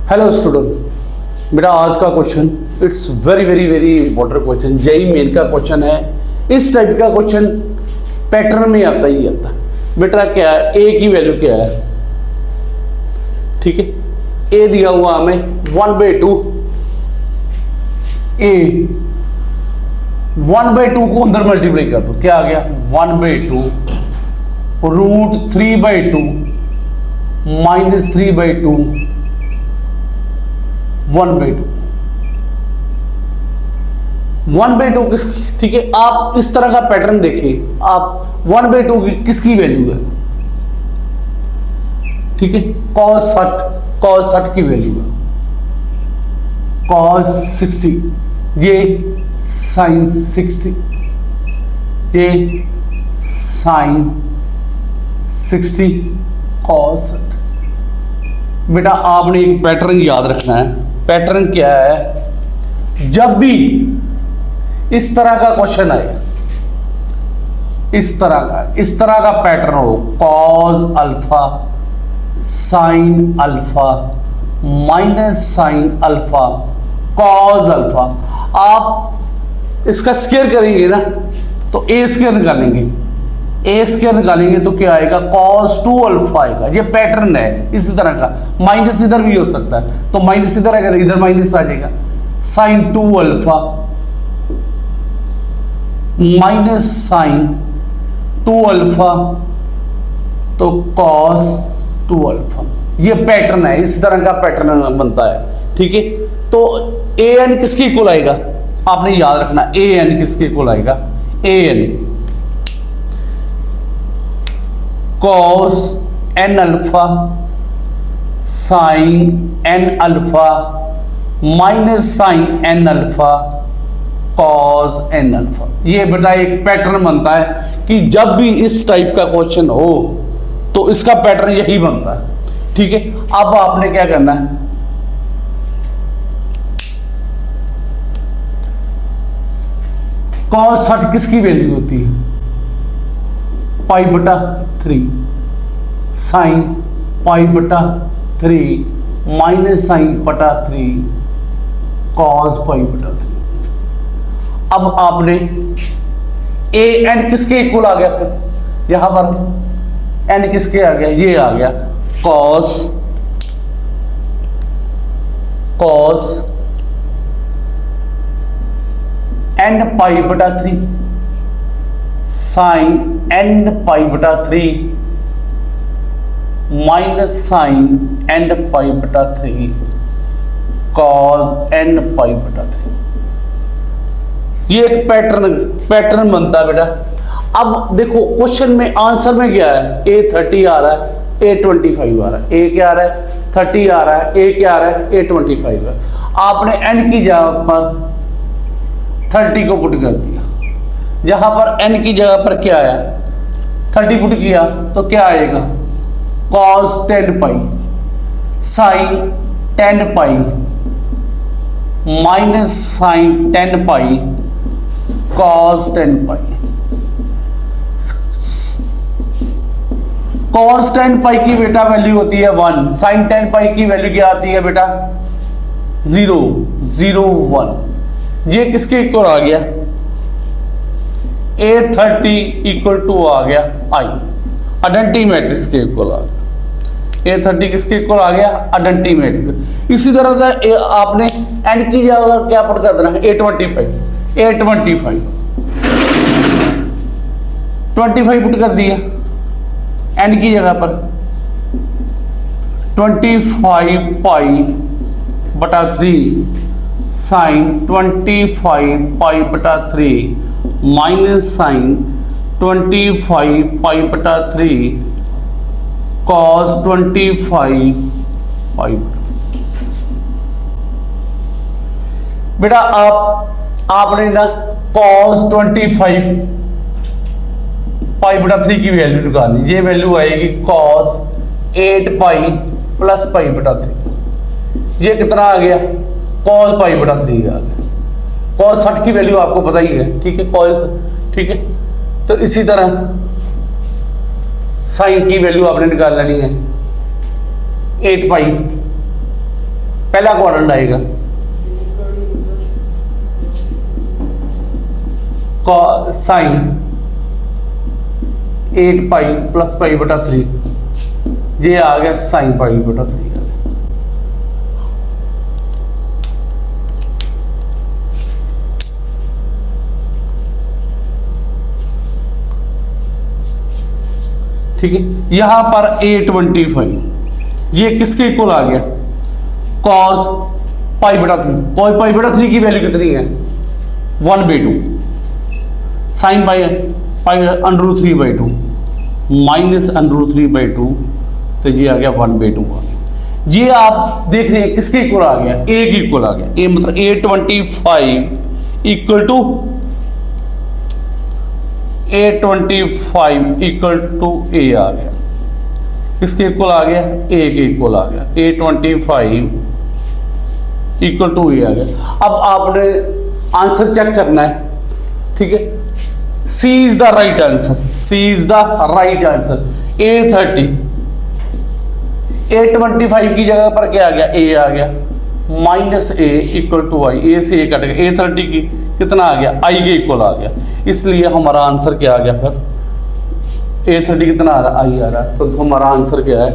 Hello student, मेरा आज का question it's very very very important question, JEE main का क्वेश्चन है। इस टाइप का क्वेश्चन पैटर्न में आता ही आता है। बेटा क्या है, ए की वैल्यू क्या है? ठीक है, ए दिया हुआ हमें 1/2। ए 1/2 को अंदर मल्टीप्लाई कर दो, क्या आ गया? 1/2 √3/2 -3/2 1/2 1/2 किस, ठीक है। आप इस तरह का पैटर्न देखिए, आप 1/2 की किसकी वैल्यू है? ठीक है, cos 60 की वैल्यू है, cos 60, ये sin 60, ये sin 60 cos 60। बेटा आपने एक पैटर्न याद रखना है। पैटर्न क्या है? जब भी इस तरह का क्वेश्चन आए, इस तरह का पैटर्न हो, cos alpha sin alpha minus sin alpha cos alpha, आप इसका स्क्वायर करेंगे ना तो ए स्क्वायर निकालेंगे। ए स्क्वायर निकालेंगे तो क्या आएगा? cos 2 अल्फा आएगा। ये पैटर्न है इसी तरह का। माइनस इधर भी हो सकता है, तो माइनस इधर आएगा, इधर माइनस आ जाएगा। sin 2 alpha minus sin 2 alpha तो cos 2 अल्फा। ये पैटर्न है, इस तरह का पैटर्न बनता है। ठीक है, तो ए एन किसके इक्वल आएगा? आपने याद रखना, ए एन किसके इक्वल आएगा? A n cos n alpha sin n alpha minus sin n alpha cos n alpha. ये बेटा एक पैटर्न बनता है कि जब भी इस टाइप का क्वेश्चन हो तो इसका पैटर्न यही बनता है। ठीक है, अब आपने क्या करना है? cos 60 किसकी वैल्यू होती है? π/3 sin π/3 माइनस sin/3 cos π/3। अब आपने ए एन किसके इक्वल आ गया? फिर यहां पर एन किसके आ गया? ये आ गया cos n π/3 sin n π/3 minus sin n π/3 cos n π/3। ये एक पैटर्न बनता है बेटा। अब देखो क्वेश्चन में आंसर में क्या है? A30 आ रहा है, A25 आ रहा है। ए क्या आ रहा है? 30 आ रहा है। ए क्या आ रहा है? A25 है। आपने n की जगह पर 30 को पुट कर दिया। जहां पर n की जगह पर क्या आया? 30 पुट किया तो क्या आएगा? cos 10π sin 10π minus sin 10π cos 10π। cos 10π की बेटा वैल्यू होती है 1, sin 10π की वैल्यू क्या आती है बेटा? 0 0 1। ये किसके इक्वल आ गया? A30 इक्वल टू आ गया I, आइडेंटिटी मैट्रिक्स के इक्वल आ गया। A30 किसके इक्वल आ गया? Identity matrix. इसी तरह से आपने n की जगह क्या पुट कर देना है? A25 25 पुट कर दिया n की जगह पर। 25π/3 sin 25π/3 माइनस sin 25π/3 cos 25π/3। बेटा आपने ना cos 25π/3 की वैल्यू निकालनी। ये वैल्यू आएगी cos 8π + π/3। ये कितना आ गया? cos π/3 आ गया। cos 60 की वैल्यू आपको पता ही है। ठीक है, cos, ठीक है। तो इसी तरह साइन की वैल्यू आपने निकाल लेनी है 8 पाई पहला क्वाड्रेंट आएगा साइन 8 पाई प्लस पाई बटा 3, ये आ गया साइन पाई बटा 3 आ गया। ठीक है, यहां पर 825 ये किसके इक्वल आ गया, कॉस पाई बटा 3। कॉस पाई बटा 3 की वैल्यू कितनी है 1/2, साइन पाई √3/2 माइनस √3/2, तो ये आ गया 1/2 आ गया। ये आप देख रहे हैं किसके इक्वल आ गया, ए के इक्वल आ गया। ए मतलब 825 इक्वल टू ए आ गया, किसके इक्वल आ गया, ए के इक्वल आ गया। 825 इक्वल टू ए आ गया। अब आपने आंसर चेक करना है, ठीक है। C is the right answer, C is the right answer. A30 825 की जगह पर क्या आ गया, ए आ गया, माइनस ए इक्वल टू आई, ए से ए कट गया, A30 की कितना आ गया, आई के इक्वल आ गया। इसलिए हमारा आंसर क्या आ गया, फिर A30 कितना आ रहा है, आई आ रहा है, तो हमारा आंसर क्या है